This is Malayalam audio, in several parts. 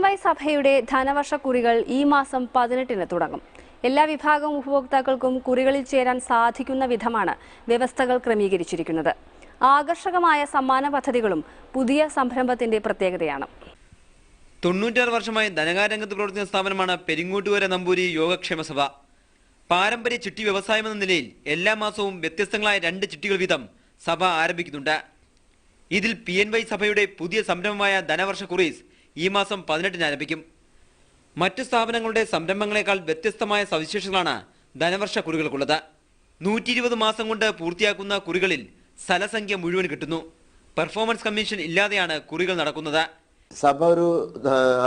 PNY സഭയുടെ ധനവർഷ കുറികൾ ഈ മാസം 18-ന് തുടങ്ങും. എല്ലാ വിഭാഗം ഉപഭോക്താക്കൾക്കും കുറികളിൽ ചേരാൻ സാധിക്കുന്ന വിധമാണ് വ്യവസ്ഥകൾ ക്രമീകരിച്ചിരിക്കുന്നത്. ആകർഷകമായ സമ്മാന പദ്ധതികളും പുതിയ സംരംഭത്തിന്റെ പ്രത്യേകതയാണ്. 96 വർഷമായി ധനകാര്യരംഗത്ത് പ്രവർത്തിക്കുന്ന സ്ഥാപനമാണ് പെരിങ്ങോട്ടുകര നമ്പൂരി യോഗക്ഷേമ സഭ. പാരമ്പര്യ ചിട്ടി വ്യവസായമെന്ന നിലയിൽ എല്ലാ മാസവും വ്യത്യസ്തങ്ങളായ 2 ചിട്ടികൾ വീതം സഭ ആരംഭിക്കുന്നുണ്ട്. ഇതിൽ PNY സഭയുടെ പുതിയ സംരംഭമായ ധനവർഷ കുറീസ് ഈ മാസം 18-ന് ആരംഭിക്കും. മറ്റു സ്ഥാപനങ്ങളുടെ സംരംഭങ്ങളെക്കാൾ വ്യത്യസ്തമായ സവിശേഷതകളാണ് ധനവർഷ കുറികൾക്കുള്ളത്. 120 മാസം കൊണ്ട് പൂർത്തിയാക്കുന്ന കുറികളിൽ സ്ഥലസംഖ്യ മുഴുവൻ കിട്ടുന്നു. പെർഫോമൻസ് കമ്മീഷൻ ഇല്ലാതെയാണ് കുറികൾ നടക്കുന്നത്. സഭ ഒരു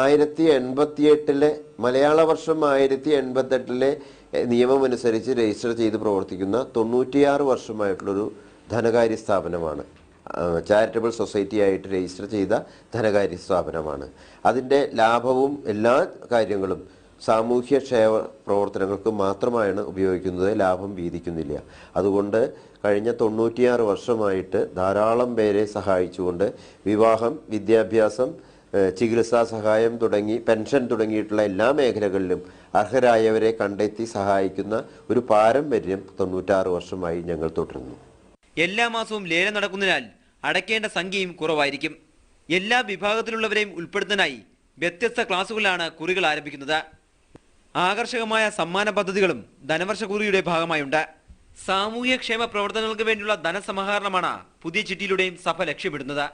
1088 മലയാള വർഷം 1088 നിയമമനുസരിച്ച് രജിസ്റ്റർ ചെയ്ത് പ്രവർത്തിക്കുന്ന 96 വർഷമായിട്ടുള്ളൊരു ധനകാര്യ സ്ഥാപനമാണ്. ചാരിറ്റബിൾ സൊസൈറ്റി ആയിട്ട് രജിസ്റ്റർ ചെയ്ത ധനകാര്യ സ്ഥാപനമാണ്. അതിൻ്റെ ലാഭവും എല്ലാ കാര്യങ്ങളും സാമൂഹ്യ ക്ഷേമ പ്രവർത്തനങ്ങൾക്ക് മാത്രമാണ് ഉപയോഗിക്കുന്നത്. ലാഭം വീതിക്കുന്നില്ല. അതുകൊണ്ട് കഴിഞ്ഞ 96 വർഷമായിട്ട് ധാരാളം പേരെ സഹായിച്ചുകൊണ്ട് വിവാഹം, വിദ്യാഭ്യാസം, ചികിത്സാ സഹായം തുടങ്ങി പെൻഷൻ തുടങ്ങിയിട്ടുള്ള എല്ലാ മേഖലകളിലും അർഹരായവരെ കണ്ടെത്തി സഹായിക്കുന്ന ഒരു പാരമ്പര്യം 96 വർഷമായി ഞങ്ങൾ തുടരുന്നു. എല്ലാ മാസവും ലേലം നടക്കുന്നതിനാൽ അടയ്ക്കേണ്ട സംഖ്യയും കുറവായിരിക്കും. എല്ലാ വിഭാഗത്തിലുള്ളവരെയും ഉൾപ്പെടുത്താനായി വ്യത്യസ്ത ക്ലാസുകളിലാണ് കുറികൾ ആരംഭിക്കുന്നത്. ആകർഷകമായ സമ്മാന പദ്ധതികളും ധനവർഷ കുറിയുടെ ഭാഗമായുണ്ട്. സാമൂഹ്യക്ഷേമ പ്രവർത്തനങ്ങൾക്ക് വേണ്ടിയുള്ള ധനസമാഹരണമാണ് പുതിയ ചിട്ടിയിലൂടെയും സഭ ലക്ഷ്യമിടുന്നത്.